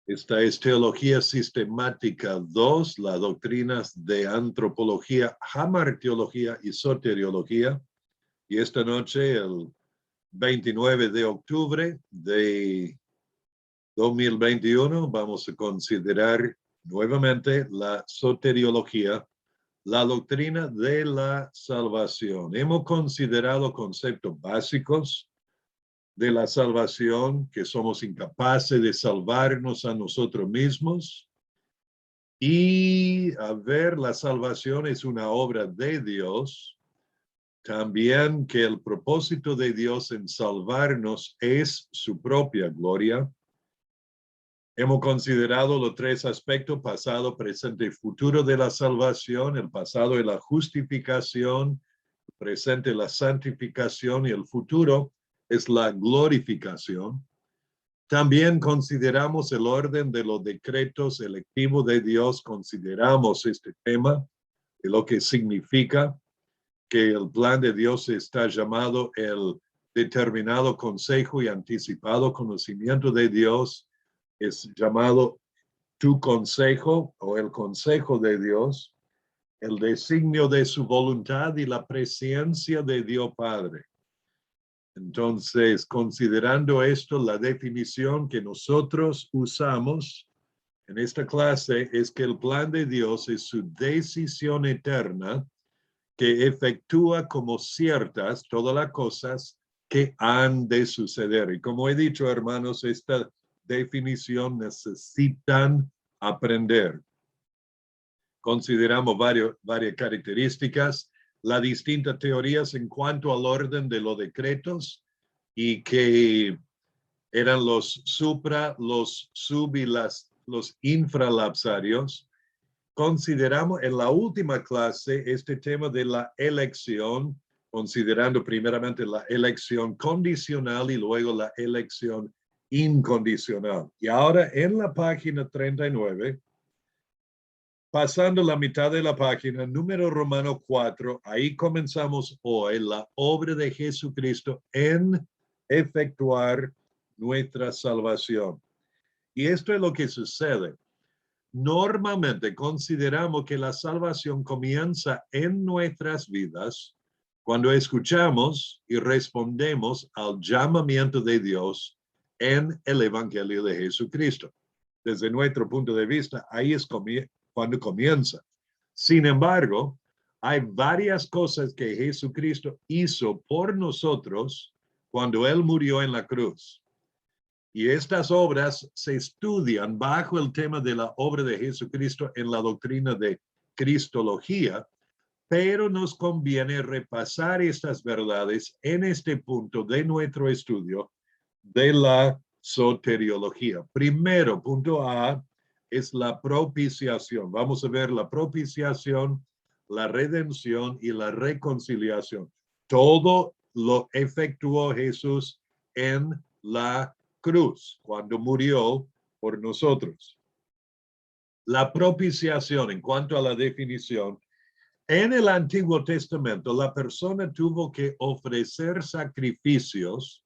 Esta es Teología Sistemática 2, las doctrinas de antropología, hamartiología y soteriología. Y esta noche, el 29 de octubre de 2021, vamos a considerar nuevamente la soteriología, la doctrina de la salvación. Hemos considerado conceptos básicos de la salvación, que somos incapaces de salvarnos a nosotros mismos. Y a ver, la salvación es una obra de Dios. También que el propósito de Dios en salvarnos es su propia gloria. Hemos considerado los tres aspectos, pasado, presente y futuro de la salvación. El pasado es la justificación, el presente la santificación y el futuro es la glorificación. También consideramos el orden de los decretos electivos de Dios. Consideramos este tema y lo que significa que el plan de Dios está llamado el determinado consejo y anticipado conocimiento de Dios. Es llamado tu consejo o el consejo de Dios, el designio de su voluntad y la presencia de Dios Padre. Entonces, considerando esto, la definición que nosotros usamos en esta clase es que el plan de Dios es su decisión eterna que efectúa como ciertas todas las cosas que han de suceder. Y como he dicho, hermanos, esta definición necesitan aprender. Consideramos varias características, las distintas teorías en cuanto al orden de los decretos y que eran los supra, los sub y los infralapsarios. Consideramos en la última clase este tema de la elección, considerando primeramente la elección condicional y luego la elección incondicional. Y ahora en la página 39, pasando la mitad de la página, número romano 4, ahí comenzamos hoy la obra de Jesucristo en efectuar nuestra salvación. Y esto es lo que sucede. Normalmente consideramos que la salvación comienza en nuestras vidas cuando escuchamos y respondemos al llamamiento de Dios en el Evangelio de Jesucristo. Desde nuestro punto de vista, ahí es cuando comienza. Sin embargo, hay varias cosas que Jesucristo hizo por nosotros cuando Él murió en la cruz. Y estas obras se estudian bajo el tema de la obra de Jesucristo en la doctrina de Cristología, pero nos conviene repasar estas verdades en este punto de nuestro estudio de la soteriología. Primero, punto A, es la propiciación. Vamos a ver la propiciación, la redención y la reconciliación. Todo lo efectuó Jesús en la cruz, cuando murió por nosotros. La propiciación, en cuanto a la definición, en el Antiguo Testamento, la persona tuvo que ofrecer sacrificios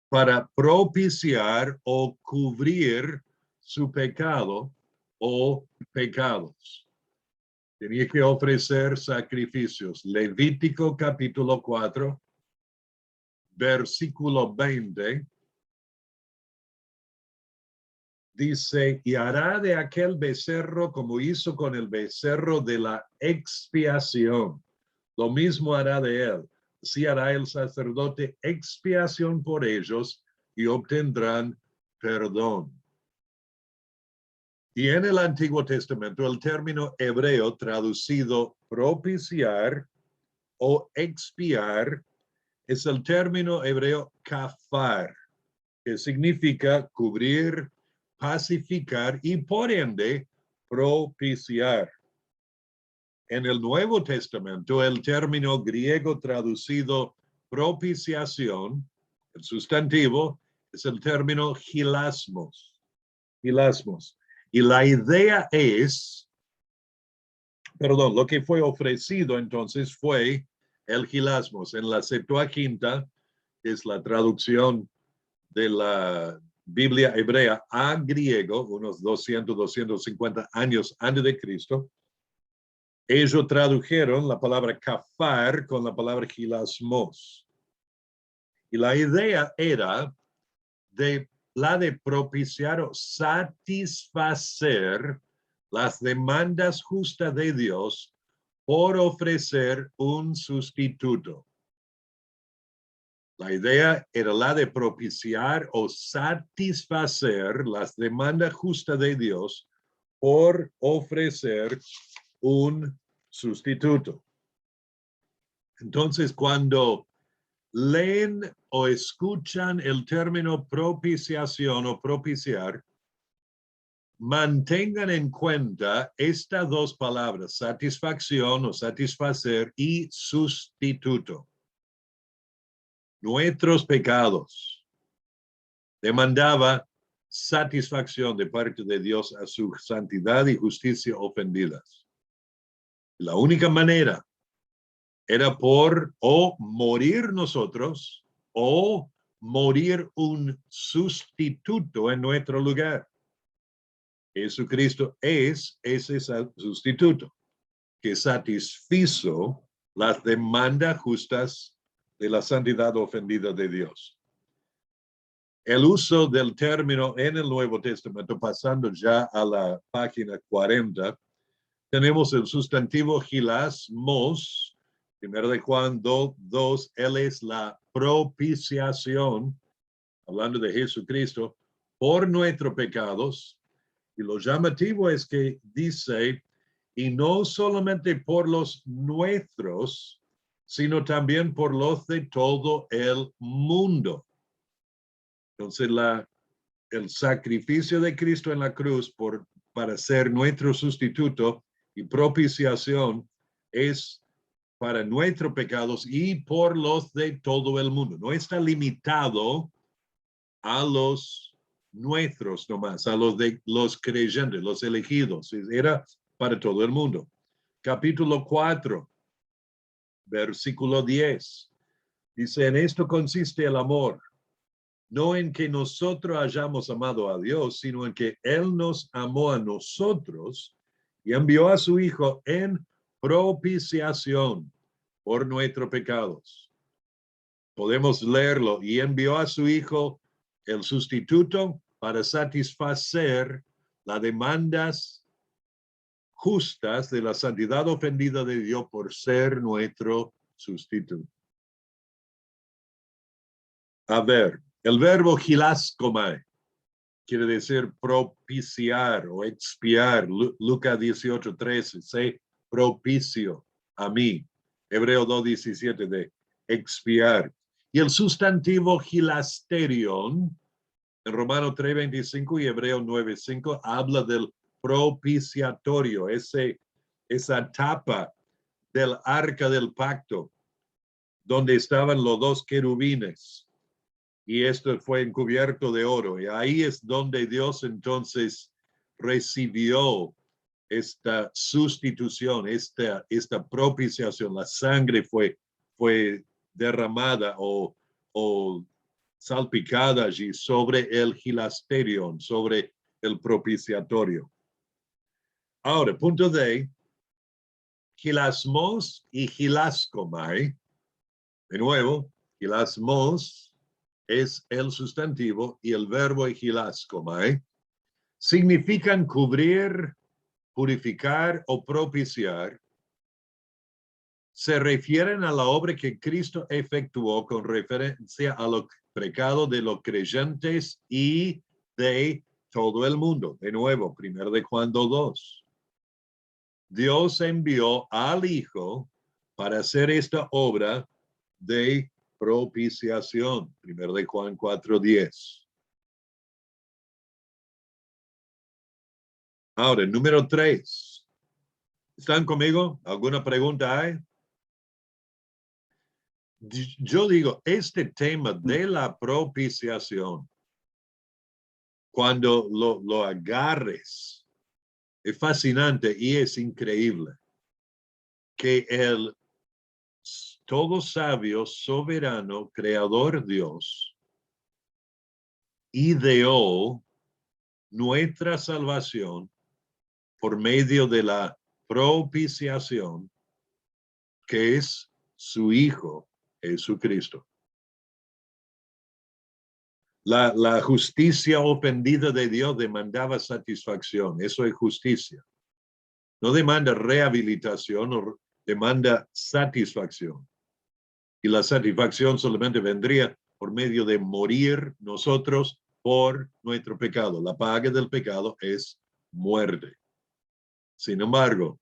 para propiciar o cubrir su pecado o pecados. Tenía que ofrecer sacrificios. Levítico capítulo 4, versículo 20. Dice, y hará de aquel becerro como hizo con el becerro de la expiación. Lo mismo hará de él. Así hará el sacerdote expiación por ellos y obtendrán perdón. Y en el Antiguo Testamento, el término hebreo traducido propiciar o expiar es el término hebreo kafar, que significa cubrir, pacificar y por ende propiciar. En el Nuevo Testamento, el término griego traducido propiciación, el sustantivo, es el término hilasmos. Hilasmos. Y la idea es, perdón, lo que fue ofrecido entonces fue el hilasmos. En la Septuaginta, es la traducción de Biblia hebrea a griego, unos 200, 250 años antes de Cristo, ellos tradujeron la palabra kafar con la palabra hilasmos. Y la idea era la de propiciar o satisfacer las demandas justas de Dios por ofrecer un sustituto. La idea era la de propiciar o satisfacer las demandas justas de Dios por ofrecer un sustituto. Entonces, cuando leen o escuchan el término propiciación o propiciar, mantengan en cuenta estas dos palabras, satisfacción o satisfacer y sustituto. Nuestros pecados demandaba satisfacción de parte de Dios a su santidad y justicia ofendidas. La única manera era por o morir nosotros o morir un sustituto en nuestro lugar. Jesucristo es ese sustituto que satisfizo las demandas justas de la santidad ofendida de Dios. El uso del término en el Nuevo Testamento, pasando ya a la página 40, tenemos el sustantivo hilasmos, 1 de Juan 2, él es la propiciación, hablando de Jesucristo, por nuestros pecados. Y lo llamativo es que dice, y no solamente por los nuestros, sino también por los de todo el mundo. Entonces, el sacrificio de Cristo en la cruz para ser nuestro sustituto y propiciación es para nuestros pecados y por los de todo el mundo. No está limitado a los nuestros nomás, a los de los creyentes, los elegidos. Era para todo el mundo. Capítulo 4, versículo 10. Dice, en esto consiste el amor, no en que nosotros hayamos amado a Dios, sino en que Él nos amó a nosotros y envió a su Hijo en propiciación por nuestros pecados. Podemos leerlo, y envió a su Hijo el sustituto para satisfacer las demandas justas de la santidad ofendida de Dios por ser nuestro sustituto. A ver, el verbo hilaskomai quiere decir propiciar o expiar. Lucas 18:13, sé propicio a mí. Hebreo 2:17 de expiar. Y el sustantivo hilasterion, en Romano 3:25 y Hebreo 9:5, habla del propiciatorio, esa tapa del arca del pacto, donde estaban los dos querubines. Y esto fue encubierto de oro. Y ahí es donde Dios entonces recibió esta sustitución, esta propiciación. La sangre fue derramada o salpicada allí sobre el hilasterion, sobre el propiciatorio. Ahora, punto D, hilasmos y hilaskomai. De nuevo, hilasmos es el sustantivo y el verbo hilaskomai significan cubrir, purificar o propiciar. Se refieren a la obra que Cristo efectuó con referencia a los pecados de los creyentes y de todo el mundo. De nuevo, 1 de Juan 2. Dios envió al Hijo para hacer esta obra de propiciación. 1 de Juan 4:10. Ahora, número 3. ¿Están conmigo? ¿Alguna pregunta hay? Yo digo, este tema de la propiciación, cuando lo agarres, es fascinante y es increíble que el todo sabio, soberano, creador Dios, ideó nuestra salvación por medio de la propiciación, que es su Hijo Jesucristo. La justicia ofendida de Dios demandaba satisfacción. Eso es justicia. No demanda rehabilitación, o demanda satisfacción. Y la satisfacción solamente vendría por medio de morir nosotros por nuestro pecado. La paga del pecado es muerte. Sin embargo,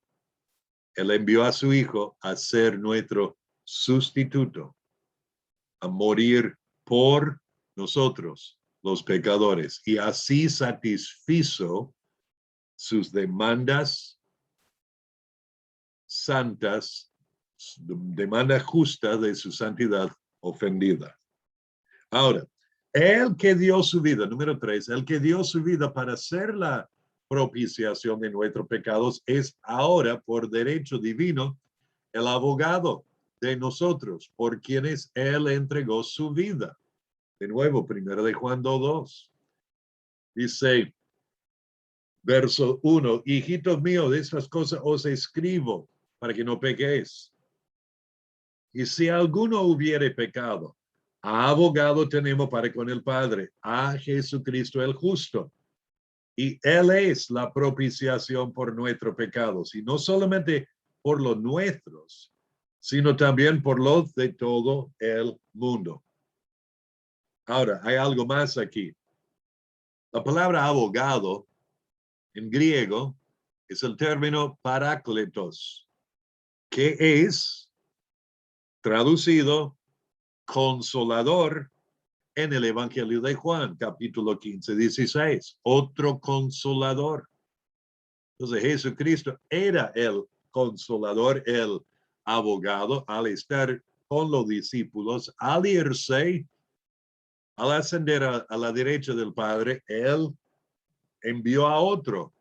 Él envió a su Hijo a ser nuestro sustituto, a morir por nosotros, los pecadores, y así satisfizo sus demandas santas, demanda justa de su santidad ofendida. Ahora, el que dio su vida, número 3, el que dio su vida para hacer la propiciación de nuestros pecados es ahora por derecho divino el abogado de nosotros, por quienes él entregó su vida. De nuevo, 1 de Juan 2:2. Dice, verso 1, hijitos míos, de estas cosas os escribo para que no pequéis. Y si alguno hubiere pecado, abogado tenemos para con el Padre, a Jesucristo el justo. Y Él es la propiciación por nuestros pecados, y no solamente por los nuestros, sino también por los de todo el mundo. Ahora, hay algo más aquí. La palabra abogado en griego es el término parácletos, que es traducido consolador en el Evangelio de Juan, capítulo 15, 16. Otro consolador. Entonces Jesucristo era el consolador, el abogado, al estar con los discípulos, al irse, al ascender a la derecha del Padre, Él envió a otro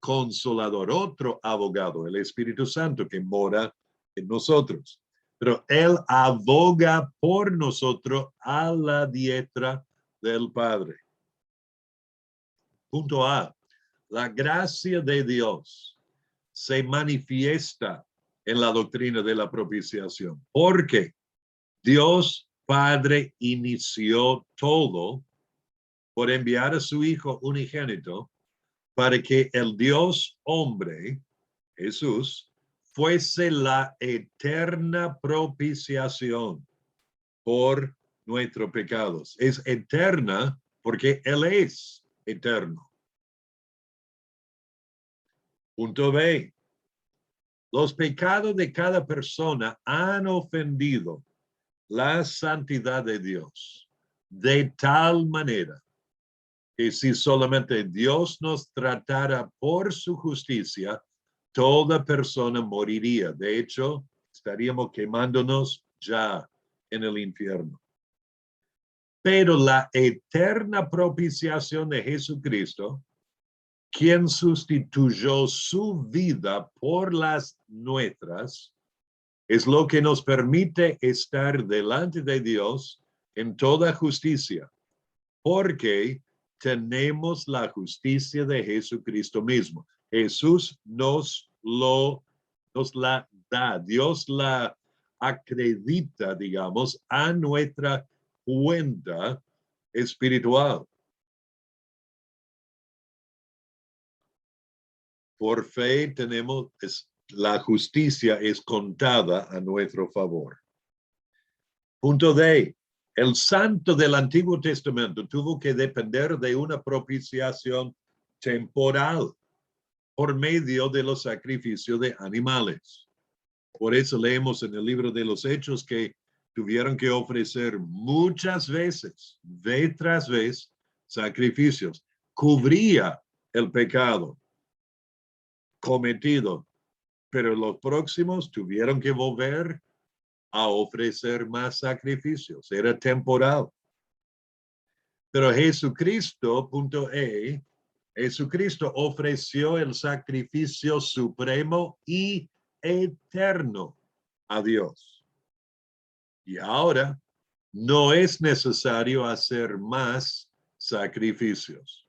consolador, otro abogado, el Espíritu Santo que mora en nosotros. Pero Él aboga por nosotros a la diestra del Padre. Punto A. La gracia de Dios se manifiesta en la doctrina de la propiciación, porque Dios Padre inició todo por enviar a su Hijo unigénito para que el Dios hombre, Jesús, fuese la eterna propiciación por nuestros pecados. Es eterna porque Él es eterno. Punto B. Los pecados de cada persona han ofendido la santidad de Dios de tal manera que si solamente Dios nos tratara por su justicia, toda persona moriría. De hecho, estaríamos quemándonos ya en el infierno. Pero la eterna propiciación de Jesucristo, quien sustituyó su vida por las nuestras, es lo que nos permite estar delante de Dios en toda justicia, porque tenemos la justicia de Jesucristo mismo. Jesús nos la da, Dios la acredita, digamos, a nuestra cuenta espiritual. Por fe tenemos, la justicia es contada a nuestro favor. Punto D. El santo del Antiguo Testamento tuvo que depender de una propiciación temporal por medio de los sacrificios de animales. Por eso leemos en el libro de los Hechos que tuvieron que ofrecer muchas veces, vez tras vez, sacrificios. Cubría el pecado cometido, pero los próximos tuvieron que volver a ofrecer más sacrificios. Era temporal. Pero Jesucristo, punto E, Jesucristo ofreció el sacrificio supremo y eterno a Dios. Y ahora no es necesario hacer más sacrificios.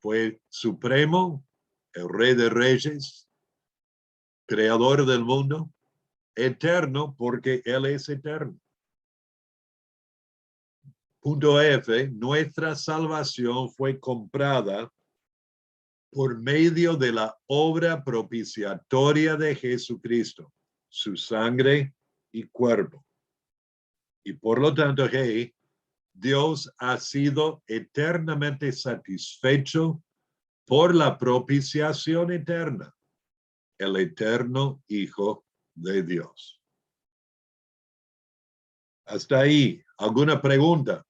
Fue supremo, el Rey de Reyes, creador del mundo, eterno porque Él es eterno. Punto F, nuestra salvación fue comprada por medio de la obra propiciatoria de Jesucristo, su sangre y cuerpo. Y por lo tanto, hey, Dios ha sido eternamente satisfecho por la propiciación eterna, el eterno Hijo de Dios. Hasta ahí, ¿alguna pregunta?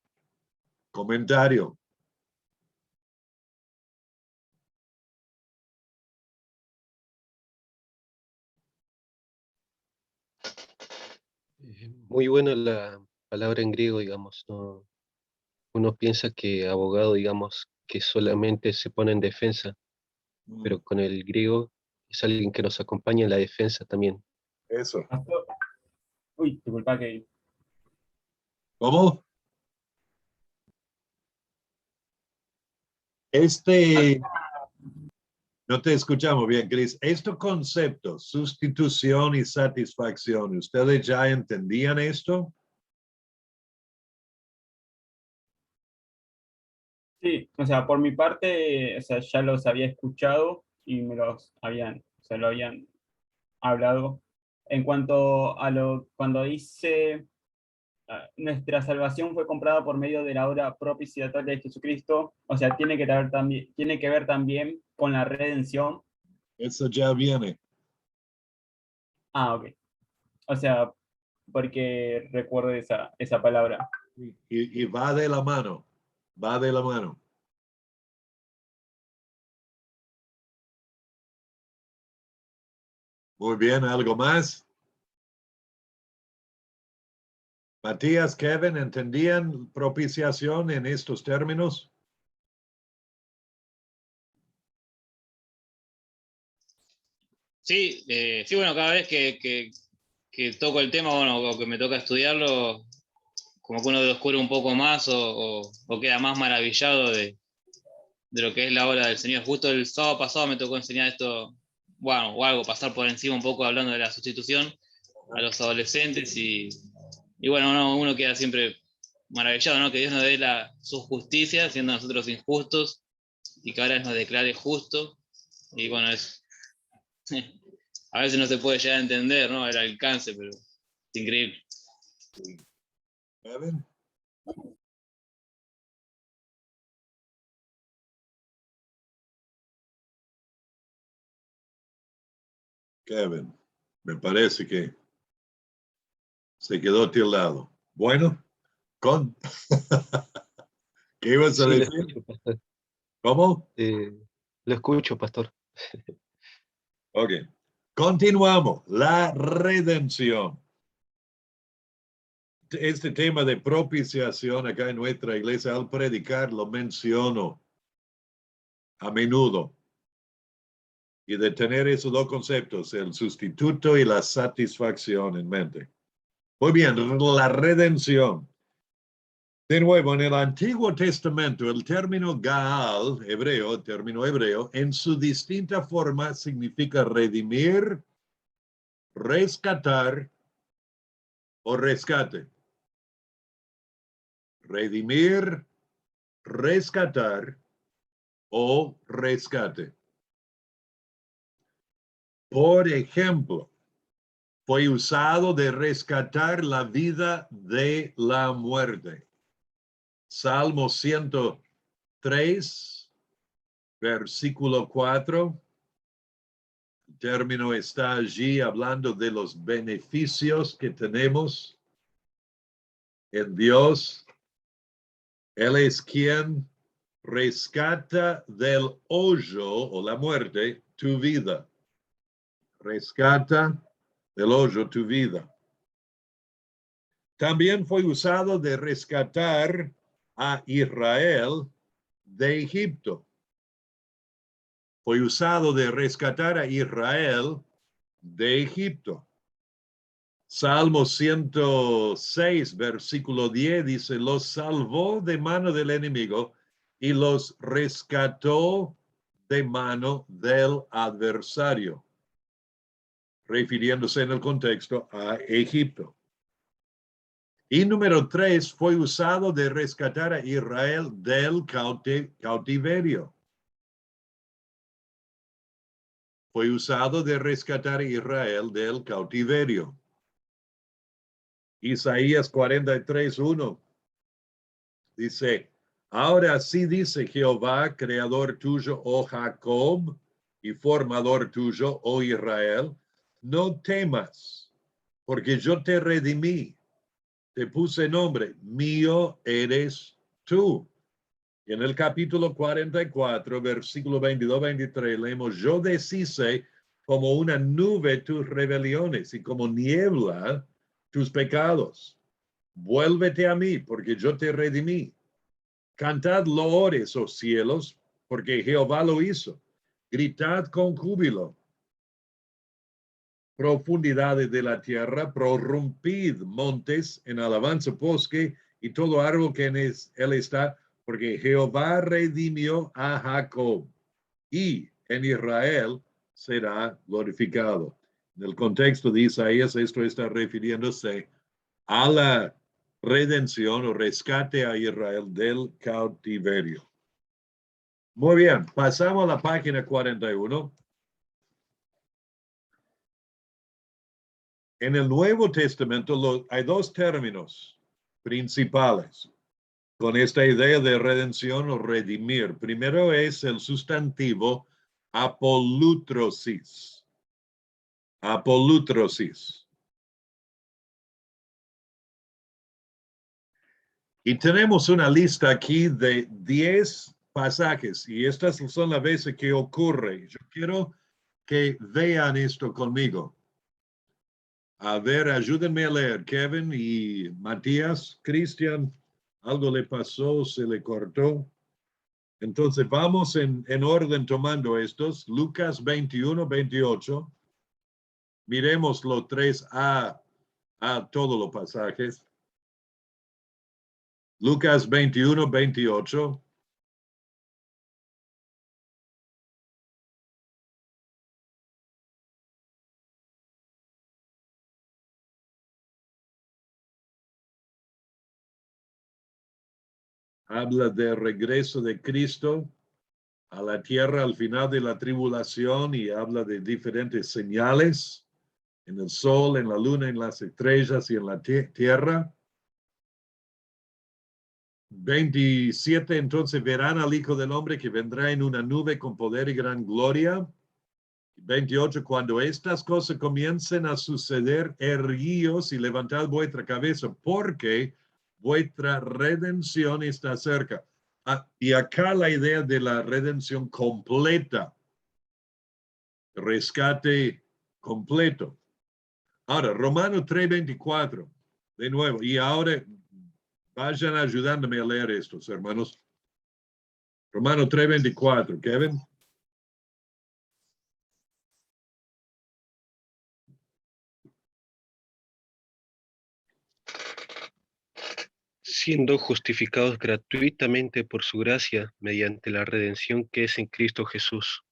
¿Comentario? Muy buena la palabra en griego, digamos, ¿no? Uno piensa que abogado, digamos, que solamente se pone en defensa, pero con el griego es alguien que nos acompaña en la defensa también. Eso. Pastor, uy, disculpa que ¿Cómo? No te escuchamos bien, Cris. Estos conceptos, sustitución y satisfacción, ¿ustedes ya entendían esto? sí, o sea, por mi parte, o sea, ya los había escuchado y o sea, lo habían hablado. En cuanto a cuando dice, nuestra salvación fue comprada por medio de la obra propiciatoria de Jesucristo, o sea, tiene que ver también con la redención. Eso ya viene. Ah, ok. O sea, porque recuerdo esa palabra. Y va de la mano, va de la mano. Muy bien, ¿algo más? Matías, Kevin, ¿entendían propiciación en estos términos? Sí, sí, bueno, cada vez que toco el tema, bueno, o que me toca estudiarlo, como que uno lo descubre un poco más o queda más maravillado de lo que es la obra del Señor. Justo el sábado pasado me tocó enseñar esto, bueno, o algo, pasar por encima un poco hablando de la sustitución a los adolescentes y bueno, uno queda siempre maravillado, ¿no? Que Dios nos dé su justicia, siendo nosotros injustos, y que ahora nos declare justo. Y bueno, a veces no se puede llegar a entender, ¿no? El alcance, pero es increíble. Kevin. Kevin, me parece que se quedó tildado. Bueno, con... ¿Qué ibas a Sí, lo decir? escucho, pastor. ¿Cómo? Lo escucho, pastor. Ok. Continuamos. La redención. Este tema de propiciación acá en nuestra iglesia, al predicar, lo menciono a menudo. Y de tener esos dos conceptos, el sustituto y la satisfacción en mente. Muy bien, la redención. De nuevo, en el Antiguo Testamento, el término Gaal, hebreo, término hebreo, en su distinta forma significa redimir, rescatar o rescate. Redimir, rescatar o rescate. Por ejemplo, fue usado de rescatar la vida de la muerte. Salmo 103, versículo 4. El término está allí hablando de los beneficios que tenemos en Dios. Él es quien rescata del hoyo o la muerte tu vida. Rescata del hoyo tu vida. También fue usado de rescatar a Israel de Egipto. Fue usado de rescatar a Israel de Egipto. Salmo 106, versículo 10 dice, los salvó de mano del enemigo y los rescató de mano del adversario, refiriéndose en el contexto a Egipto. Y número 3, fue usado de rescatar a Israel del cautiverio. Fue usado de rescatar a Israel del cautiverio. Isaías 43:1 dice, ahora sí dice Jehová, creador tuyo, oh Jacob, y formador tuyo, oh Israel, no temas, porque yo te redimí, te puse nombre, mío eres tú. Y en el capítulo 44, versículo 22-23, leemos, yo deshice como una nube tus rebeliones y como niebla tus pecados. Vuélvete a mí, porque yo te redimí. Cantad loores, oh cielos, porque Jehová lo hizo. Gritad con júbilo. Profundidades de la tierra, prorrumpid montes en alabanza bosque y todo árbol que en él está, porque Jehová redimió a Jacob y en Israel será glorificado. En el contexto de Isaías, esto está refiriéndose a la redención o rescate a Israel del cautiverio. Muy bien, pasamos a la página 41. En el Nuevo Testamento hay dos términos principales con esta idea de redención o redimir. Primero es el sustantivo apolutrosis. Apolutrosis. Y tenemos una lista aquí de 10 pasajes y estas son las veces que ocurre. Yo quiero que vean esto conmigo. A ver, ayúdenme a leer. Kevin y Matías, Cristian, algo le pasó, se le cortó. Entonces vamos en orden tomando estos. Lucas 21-28. Miremos los 3a todos los pasajes. Lucas 21-28. Habla del regreso de Cristo a la tierra al final de la tribulación y habla de diferentes señales en el sol, en la luna, en las estrellas y en la tierra. 27, entonces verán al Hijo del Hombre que vendrá en una nube con poder y gran gloria. 28, cuando estas cosas comiencen a suceder, erguíos y levantad vuestra cabeza, porque vuestra redención está cerca. Y acá la idea de la redención completa, rescate completo. Ahora, Romanos 3:24, de nuevo, y ahora vayan ayudándome a leer estos, hermanos. Romanos 3:24, Kevin. Siendo justificados gratuitamente por su gracia mediante la redención que es en Cristo Jesús.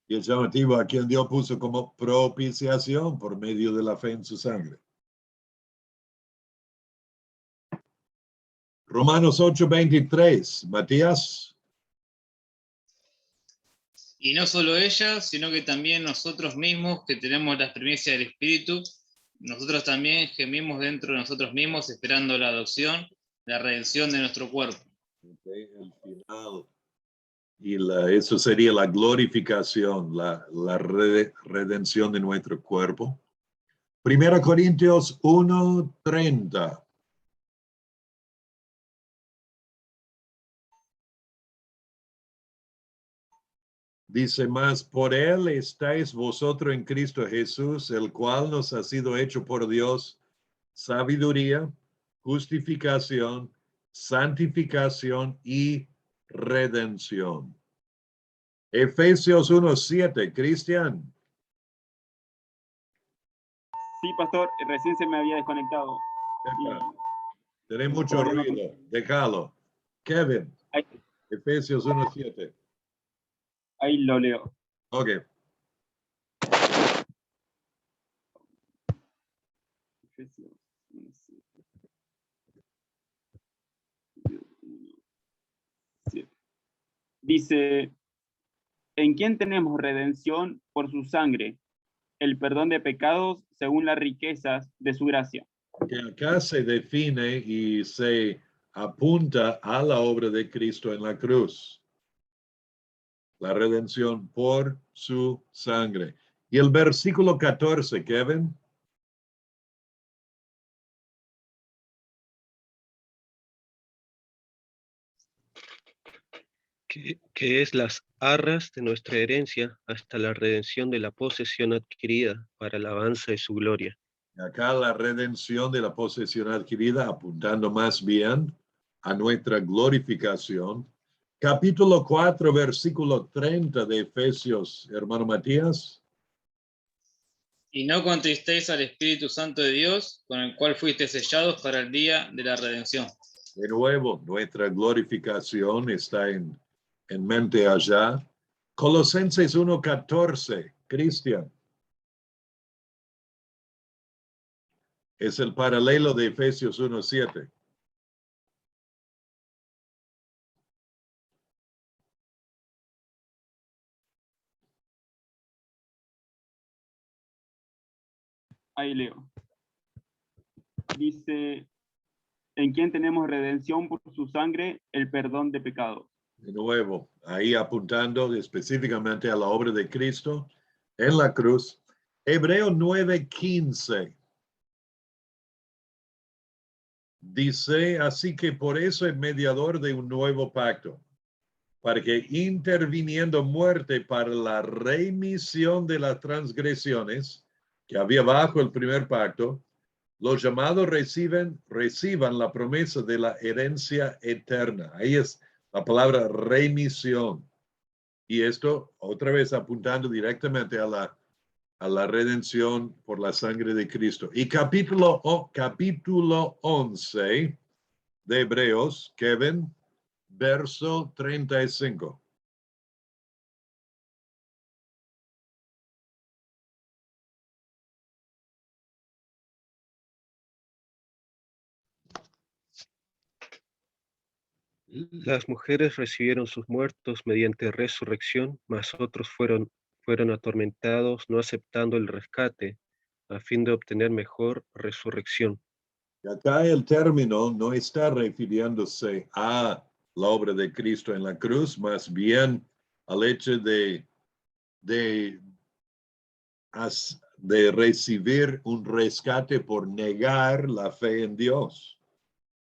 Y el llamativo a quien Dios puso como propiciación por medio de la fe en su sangre. Romanos 8:23, Matías. Y no solo ella, sino que también nosotros mismos, que tenemos la primicia del Espíritu, nosotros también gemimos dentro de nosotros mismos, esperando la adopción, la redención de nuestro cuerpo. Okay, el final. Y eso sería la glorificación, la redención de nuestro cuerpo. 1 Corintios 1:30. Dice más, por él estáis vosotros en Cristo Jesús, el cual nos ha sido hecho por Dios sabiduría, justificación, santificación y redención. Efesios 1:7, Cristian. Sí, pastor, recién se me había desconectado. Tiene mucho ruido. Déjalo. Kevin, Ahí, Efesios 1:7. ahí lo leo. Ok. Dice, ¿en quién tenemos redención por su sangre? El perdón de pecados según las riquezas de su gracia. Que acá se define y se apunta a la obra de Cristo en la cruz. La redención por su sangre. Y el versículo 14, Kevin. Que es las arras de nuestra herencia hasta la redención de la posesión adquirida para la alabanza de su gloria. Acá la redención de la posesión adquirida, apuntando más bien a nuestra glorificación. Capítulo 4, versículo 30 de Efesios, hermano Matías. Y no contristéis al Espíritu Santo de Dios, con el cual fuiste sellados para el día de la redención. De nuevo, nuestra glorificación está en mente allá. Colosenses 1:14, Cristian. Es el paralelo de Efesios 1:7. Ahí leo. Dice, ¿en quién tenemos redención por su sangre? El perdón de pecados. De nuevo, ahí apuntando específicamente a la obra de Cristo en la cruz. Hebreos 9:15. Dice, así que por eso es mediador de un nuevo pacto, para que interviniendo muerte para la remisión de las transgresiones que había bajo el primer pacto, los llamados reciban la promesa de la herencia eterna. Ahí es la palabra remisión. Y esto, otra vez apuntando directamente a la redención por la sangre de Cristo. Y capítulo 11 de Hebreos, Kevin, verso 35. Las mujeres recibieron sus muertos mediante resurrección, mas otros fueron atormentados no aceptando el rescate a fin de obtener mejor resurrección. Y acá el término no está refiriéndose a la obra de Cristo en la cruz, más bien al hecho de recibir un rescate por negar la fe en Dios.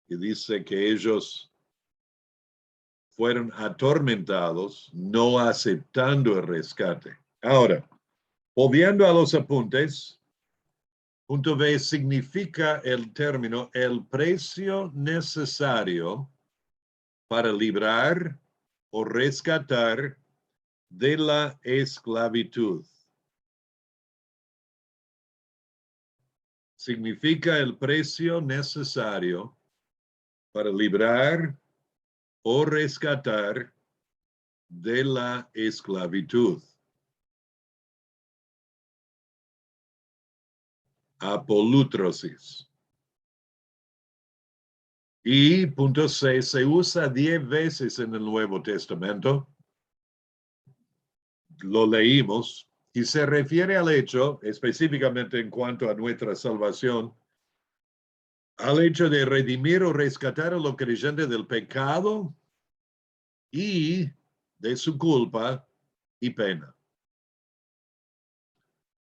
Y dice que ellos fueron atormentados no aceptando el rescate. Ahora, volviendo a los apuntes, punto B significa el término el precio necesario para librar o rescatar de la esclavitud. Significa el precio necesario para librar o rescatar de la esclavitud. Apolútrosis. Y punto C, se usa 10 veces en el Nuevo Testamento. Lo leímos y se refiere al hecho, específicamente en cuanto a nuestra salvación, al hecho de redimir o rescatar a los creyentes del pecado y de su culpa y pena.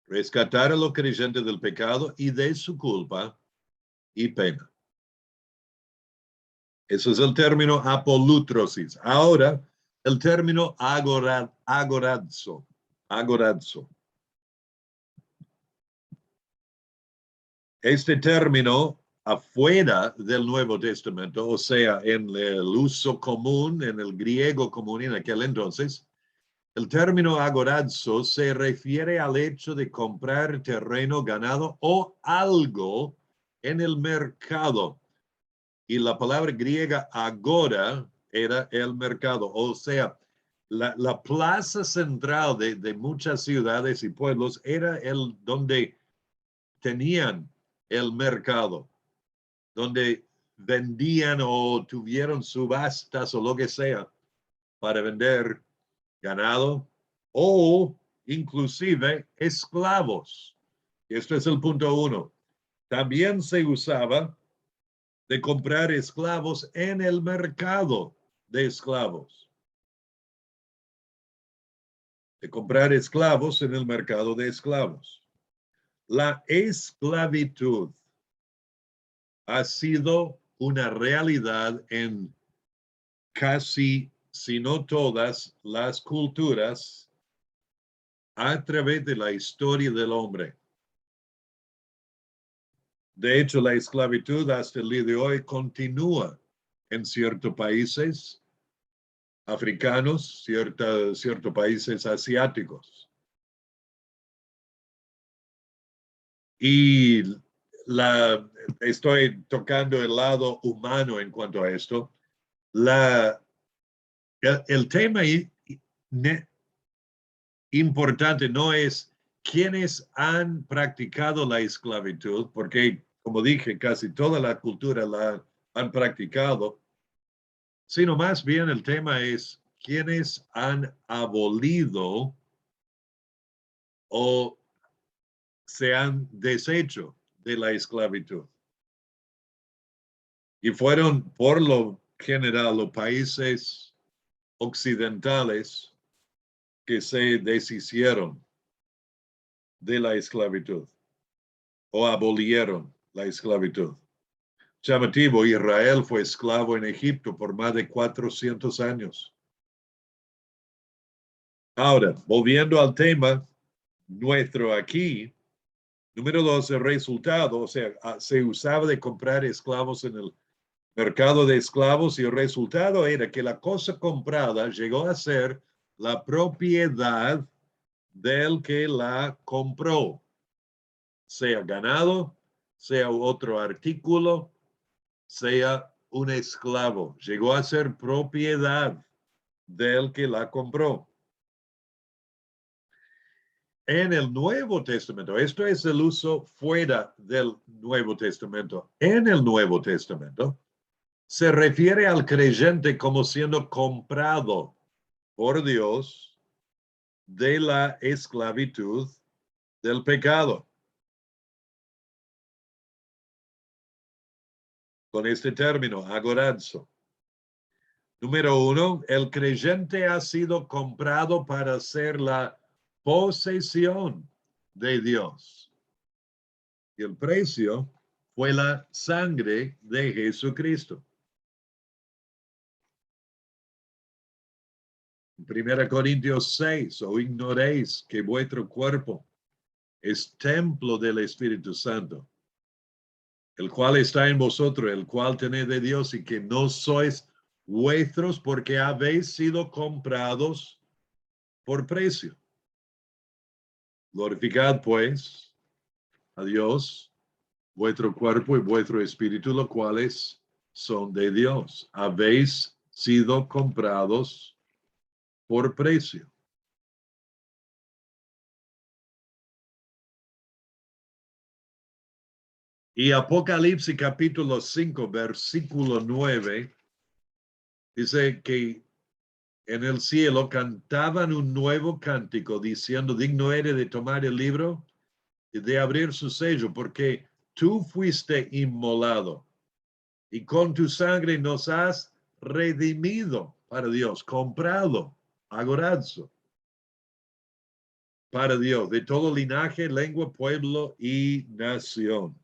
Rescatar a los creyentes del pecado y de su culpa y pena. Eso es el término apolútrosis. Ahora, el término agorazo. Este término, afuera del Nuevo Testamento, o sea, en el uso común, en el griego común en aquel entonces, El término agorazo se refiere al hecho de comprar terreno, ganado o algo en el mercado. Y la palabra griega agora era el mercado, o sea, la plaza central de muchas ciudades y pueblos era el donde tenían el mercado, donde vendían o tuvieron subastas o lo que sea para vender ganado o inclusive esclavos. Esto es el punto 1. También se usaba de comprar esclavos en el mercado de esclavos. De comprar esclavos en el mercado de esclavos. La esclavitud ha sido una realidad en casi, si no todas, las culturas a través de la historia del hombre. De hecho, la esclavitud hasta el día de hoy continúa en ciertos países africanos, ciertos países asiáticos. Y estoy tocando el lado humano en cuanto a esto. El tema importante no es quiénes han practicado la esclavitud, porque, como dije, casi toda la cultura la han practicado, sino más bien el tema es quiénes han abolido o se han deshecho de la esclavitud. Y fueron, por lo general, los países occidentales que se deshicieron de la esclavitud o abolieron la esclavitud. Llamativo, Israel fue esclavo en Egipto por más de 400 años. Ahora, volviendo al tema nuestro aquí, número 2, el resultado, o sea, se usaba de comprar esclavos en el mercado de esclavos y el resultado era que la cosa comprada llegó a ser la propiedad del que la compró, sea ganado, sea otro artículo, sea un esclavo. Llegó a ser propiedad del que la compró. En el Nuevo Testamento, esto es el uso fuera del Nuevo Testamento. En el Nuevo Testamento se refiere al creyente como siendo comprado por Dios de la esclavitud del pecado. Con este término, agorazo. Número 1, el creyente ha sido comprado para ser la posesión de Dios. Y el precio fue la sangre de Jesucristo. 1 Corintios 6, o ignoréis que vuestro cuerpo es templo del Espíritu Santo, el cual está en vosotros, el cual tenéis de Dios, y que no sois vuestros porque habéis sido comprados por precio. Glorificad pues a Dios, vuestro cuerpo y vuestro espíritu, los cuales son de Dios. Habéis sido comprados por precio. Y Apocalipsis capítulo 5, versículo 9, dice que en el cielo cantaban un nuevo cántico diciendo, digno eres de tomar el libro y de abrir su sello, porque tú fuiste inmolado y con tu sangre nos has redimido para Dios, comprado, agorazo, para Dios, de todo linaje, lengua, pueblo y nación.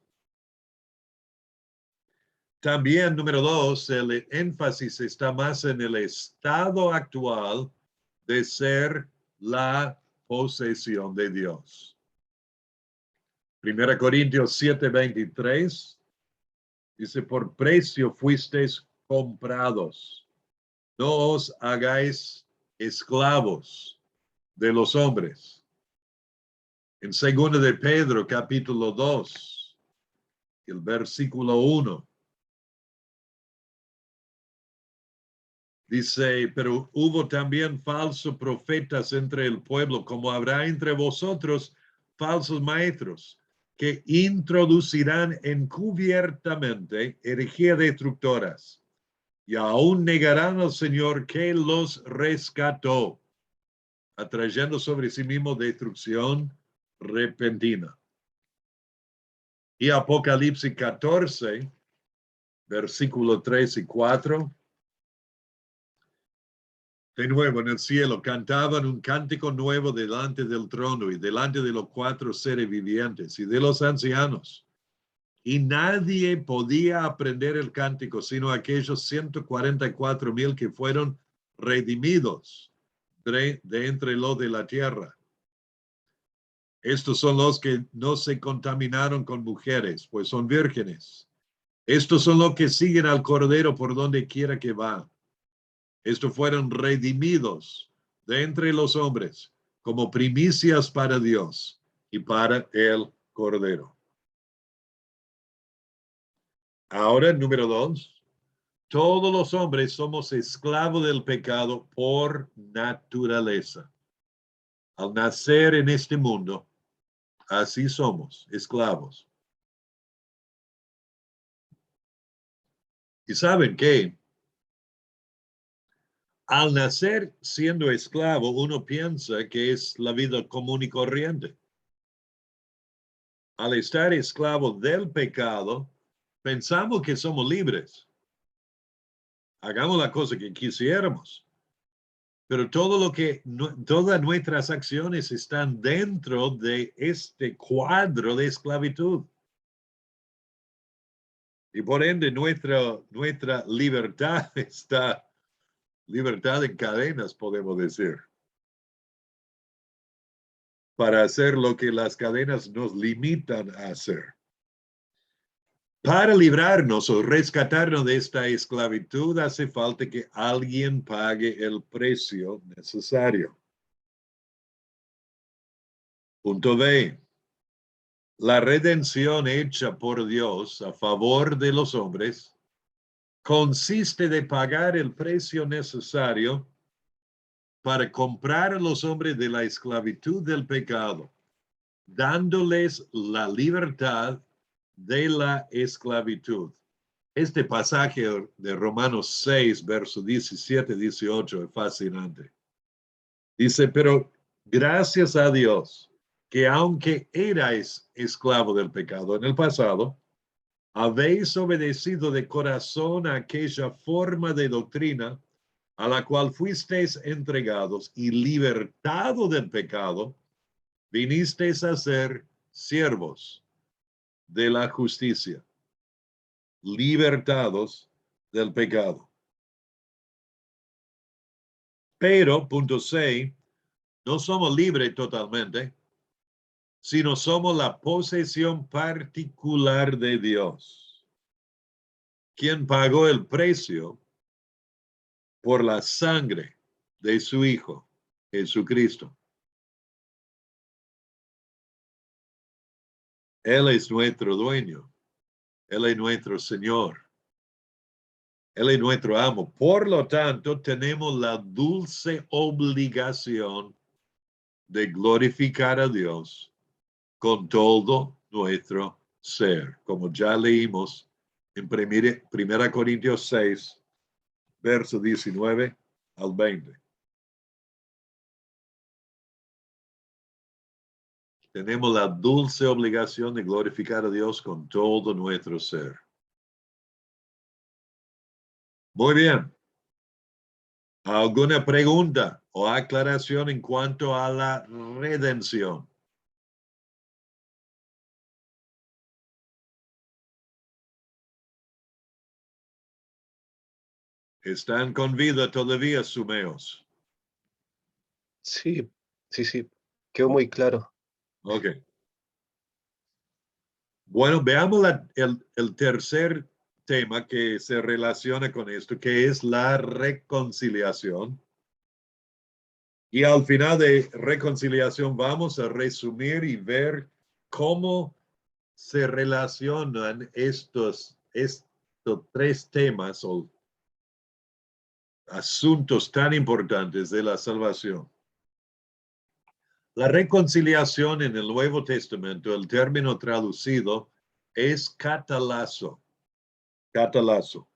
También, número 2, el énfasis está más en el estado actual de ser la posesión de Dios. 1 Corintios 7:23 dice, por precio fuisteis comprados. No os hagáis esclavos de los hombres. En 2 de Pedro, capítulo 2, el versículo 1. Dice, pero hubo también falsos profetas entre el pueblo, como habrá entre vosotros falsos maestros, que introducirán encubiertamente herejías destructoras, y aún negarán al Señor que los rescató, atrayendo sobre sí mismo destrucción repentina. Y Apocalipsis 14, versículo 3 y 4. De nuevo, en el cielo cantaban un cántico nuevo delante del trono y delante de los 4 seres vivientes y de los ancianos. Y nadie podía aprender el cántico, sino aquellos 144,000 que fueron redimidos de entre los de la tierra. Estos son los que no se contaminaron con mujeres, pues son vírgenes. Estos son los que siguen al Cordero por donde quiera que va. Estos fueron redimidos de entre los hombres como primicias para Dios y para el Cordero. Ahora, número 2. Todos los hombres somos esclavos del pecado por naturaleza. Al nacer en este mundo, así somos, esclavos. Y saben que al nacer siendo esclavo, uno piensa que es la vida común y corriente. Al estar esclavo del pecado, pensamos que somos libres. Hagamos la cosa que quisiéramos. Pero todas nuestras acciones están dentro de este cuadro de esclavitud. Y por ende, nuestra libertad está, libertad en cadenas, podemos decir, para hacer lo que las cadenas nos limitan a hacer. Para librarnos o rescatarnos de esta esclavitud, hace falta que alguien pague el precio necesario. Punto B. La redención hecha por Dios a favor de los hombres consiste de pagar el precio necesario para comprar a los hombres de la esclavitud del pecado, dándoles la libertad de la esclavitud. Este pasaje de Romanos 6, versos 17 y 18 es fascinante. Dice, pero gracias a Dios, que aunque erais esclavo del pecado en el pasado, habéis obedecido de corazón a aquella forma de doctrina a la cual fuisteis entregados y libertado del pecado, vinisteis a ser siervos de la justicia, libertados del pecado. Pero, punto 6, no somos libres totalmente, sino somos la posesión particular de Dios, quien pagó el precio por la sangre de su Hijo, Jesucristo. Él es nuestro dueño. Él es nuestro Señor. Él es nuestro amo. Por lo tanto, tenemos la dulce obligación de glorificar a Dios con todo nuestro ser, como ya leímos en 1 Corintios 6, versos 19 al 20. Tenemos la dulce obligación de glorificar a Dios con todo nuestro ser. Muy bien. ¿Alguna pregunta o aclaración en cuanto a la redención? ¿Están con vida todavía, sumeos? Sí, quedó muy claro. Ok. Bueno, veamos el tercer tema que se relaciona con esto, que es la reconciliación. Y al final de reconciliación vamos a resumir y ver cómo se relacionan estos tres temas o asuntos tan importantes de la salvación. La reconciliación en el Nuevo Testamento, el término traducido es catalazo. Catalazo.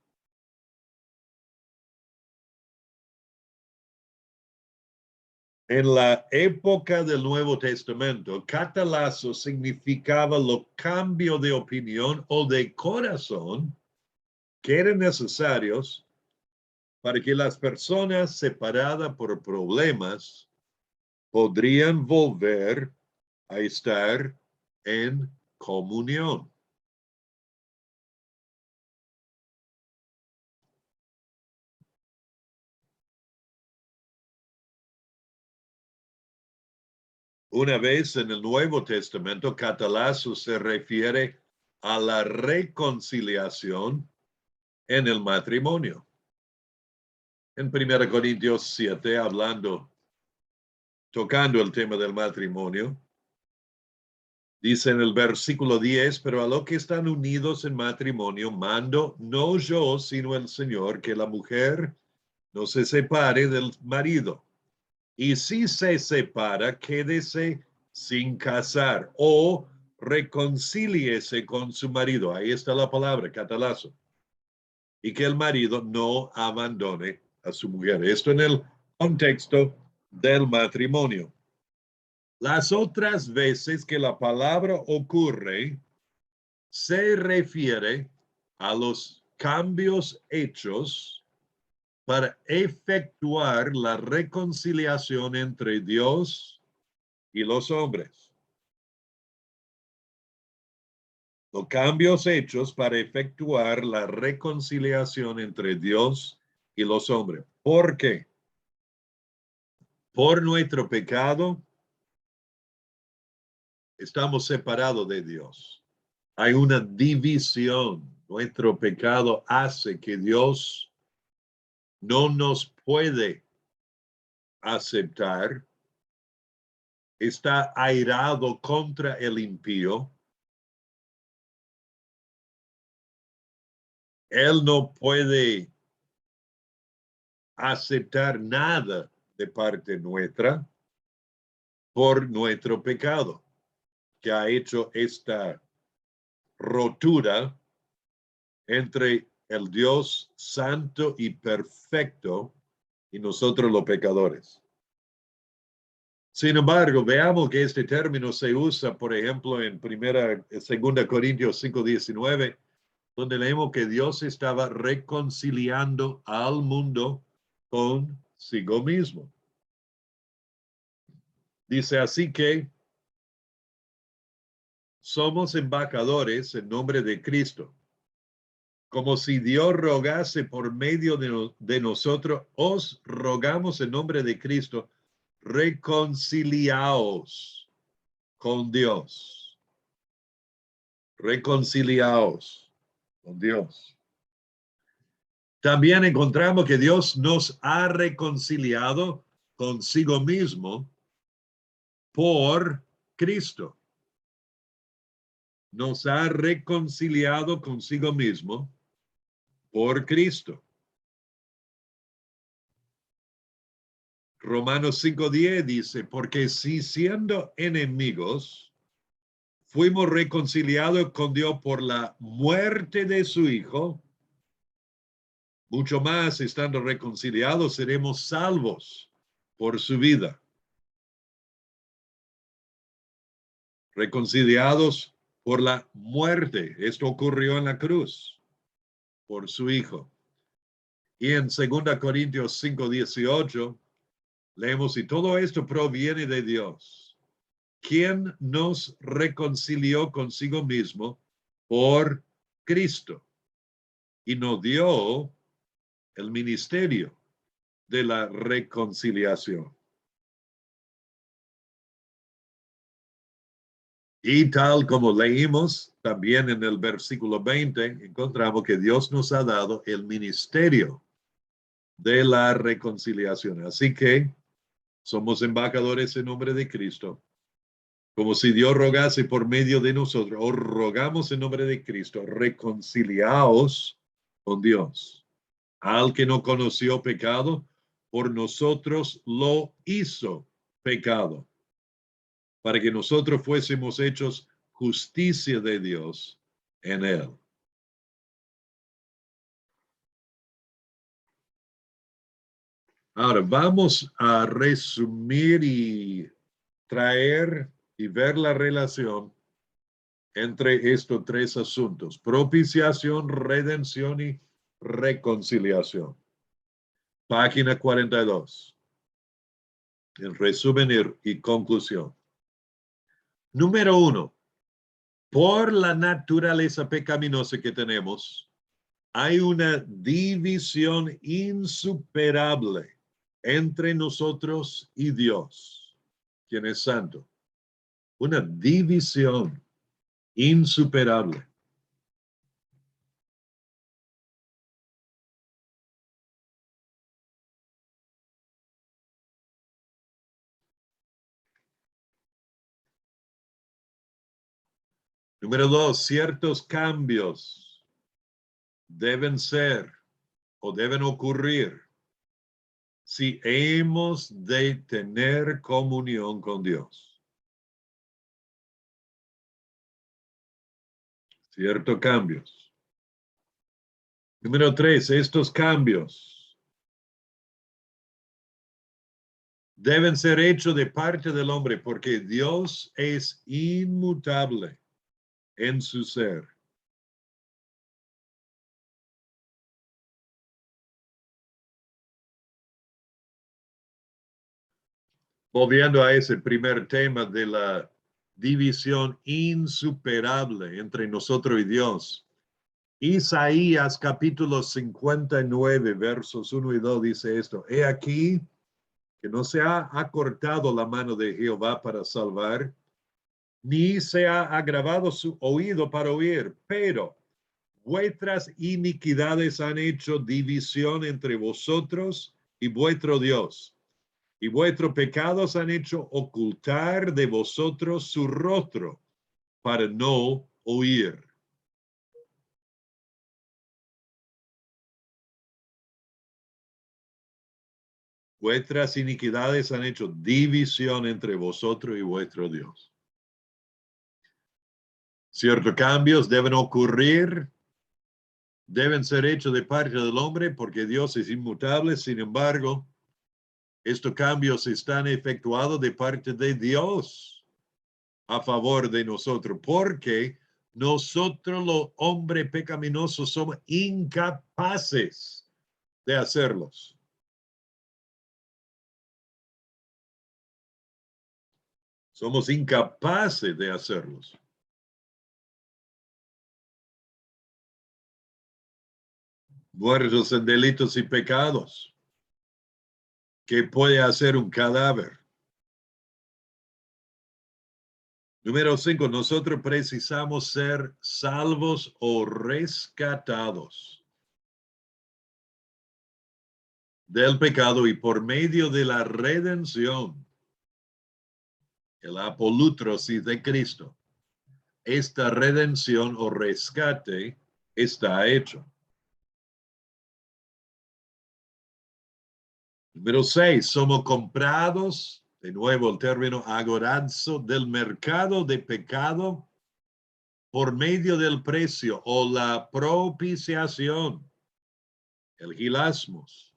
En la época del Nuevo Testamento, catalazo significaba los cambios de opinión o de corazón que eran necesarios para que las personas separadas por problemas podrían volver a estar en comunión. Una vez en el Nuevo Testamento, catalazo se refiere a la reconciliación en el matrimonio. En 1 Corintios 7, tocando el tema del matrimonio, dice en el versículo 10, pero a los que están unidos en matrimonio, mando, no yo, sino el Señor, que la mujer no se separe del marido. Y si se separa, quédese sin casar o reconcíliese con su marido. Ahí está la palabra, catalazo. Y que el marido no abandone a su mujer. Esto en el contexto del matrimonio. Las otras veces que la palabra ocurre, se refiere a los cambios hechos para efectuar la reconciliación entre Dios y los hombres. Los cambios hechos para efectuar la reconciliación entre Dios y los hombres. ¿Por qué? Por nuestro pecado, estamos separados de Dios. Hay una división. Nuestro pecado hace que Dios no nos puede aceptar. Está airado contra el impío. Él no puede aceptar nada de parte nuestra por nuestro pecado, que ha hecho esta rotura entre el Dios santo y perfecto y nosotros los pecadores. Sin embargo, veamos que este término se usa, por ejemplo, en 2 Corintios 5:19, donde leemos que Dios estaba reconciliando al mundo consigo mismo. Dice así que somos embajadores en nombre de Cristo, como si Dios rogase por medio de nosotros, os rogamos en nombre de Cristo, reconciliaos con Dios. Reconciliaos con Dios. También encontramos que Dios nos ha reconciliado consigo mismo por Cristo. Nos ha reconciliado consigo mismo por Cristo. Romanos 5:10 dice, porque si siendo enemigos, fuimos reconciliados con Dios por la muerte de su Hijo, mucho más estando reconciliados seremos salvos por su vida. Reconciliados por la muerte. Esto ocurrió en la cruz por su Hijo. Y en 2 Corintios 5:18 leemos, y todo esto proviene de Dios, quien nos reconcilió consigo mismo por Cristo y nos dio el ministerio de la reconciliación. Y tal como leímos también en el versículo 20, encontramos que Dios nos ha dado el ministerio de la reconciliación. Así que Somos embajadores en nombre de Cristo. Como si Dios rogase por medio de nosotros, o rogamos en nombre de Cristo, reconciliaos con Dios. Al que no conoció pecado, por nosotros lo hizo pecado, para que nosotros fuésemos hechos justicia de Dios en él. Ahora vamos a resumir y traer y ver la relación entre estos tres asuntos: propiciación, redención y reconciliación. Página 42. En resumen y conclusión. Número 1. Por la naturaleza pecaminosa que tenemos, hay una división insuperable entre nosotros y Dios, quien es santo. Una división insuperable. Número 2, ciertos cambios deben ser o deben ocurrir si hemos de tener comunión con Dios. Ciertos cambios. Número 3, estos cambios deben ser hechos de parte del hombre porque Dios es inmutable en su ser. Volviendo a ese primer tema de la división insuperable entre nosotros y Dios. Isaías capítulo 59, versos 1 y 2 dice esto: He aquí que no se ha acortado la mano de Jehová para salvar, ni se ha agravado su oído para oír, pero vuestras iniquidades han hecho división entre vosotros y vuestro Dios, y vuestros pecados han hecho ocultar de vosotros su rostro para no oír. Vuestras iniquidades han hecho división entre vosotros y vuestro Dios. Ciertos cambios deben ocurrir, deben ser hechos de parte del hombre porque Dios es inmutable. Sin embargo, estos cambios están efectuados de parte de Dios a favor de nosotros, porque nosotros los hombres pecaminosos somos incapaces de hacerlos. Somos incapaces de hacerlos. Muertos en delitos y pecados. ¿Qué puede hacer un cadáver? Número 5, nosotros precisamos ser salvos o rescatados del pecado y por medio de la redención, el apolutrosis de Cristo. Esta redención o rescate está hecho. Número 6, somos comprados, de nuevo el término agorazo, del mercado de pecado por medio del precio o la propiciación, el hilasmos,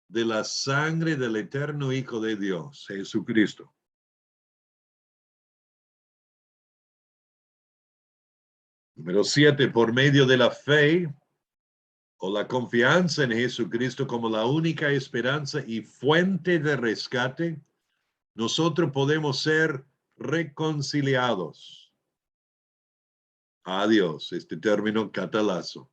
de la sangre del eterno Hijo de Dios, Jesucristo. Número 7, por medio de la fe o la confianza en Jesucristo como la única esperanza y fuente de rescate, nosotros podemos ser reconciliados a Dios, este término catalazo.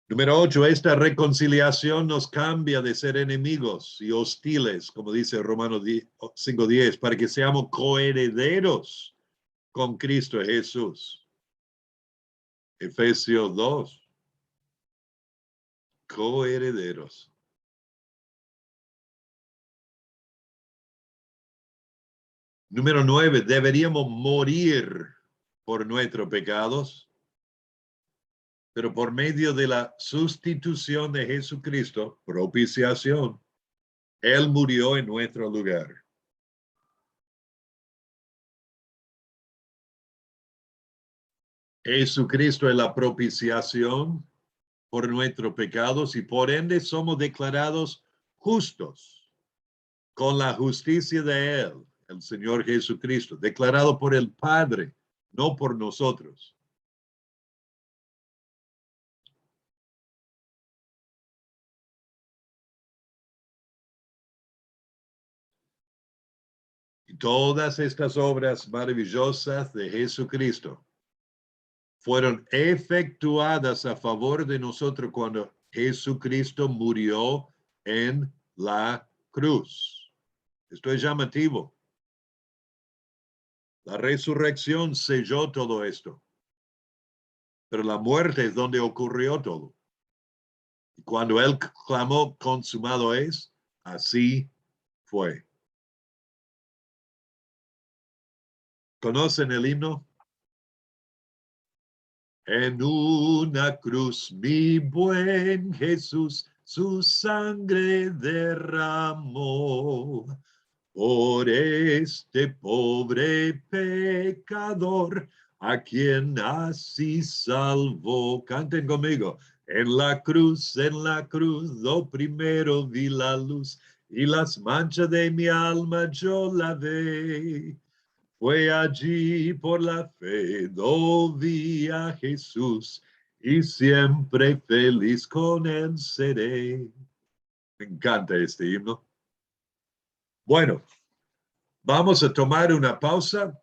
Número 8, esta reconciliación nos cambia de ser enemigos y hostiles, como dice Romanos 5:10, para que seamos coherederos con Cristo Jesús. Efesios 2. coherederos. Número 9, deberíamos morir por nuestros pecados, pero por medio de la sustitución de Jesucristo, propiciación, Él murió en nuestro lugar. Jesucristo es la propiciación por nuestros pecados y por ende somos declarados justos con la justicia de Él, el Señor Jesucristo, declarado por el Padre, no por nosotros. Y todas estas obras maravillosas de Jesucristo fueron efectuadas a favor de nosotros cuando Jesucristo murió en la cruz. Esto es llamativo. La resurrección selló todo esto, pero la muerte es donde ocurrió todo. Y cuando Él clamó, consumado es, así fue. ¿Conocen el himno? En una cruz mi buen Jesús su sangre derramó por este pobre pecador a quien así salvó. Canten conmigo. En la cruz, lo primero vi la luz y las manchas de mi alma yo lavé. Fue allí por la fe, vi a Jesús y siempre feliz con él seré. Me encanta este himno. Bueno, vamos a tomar una pausa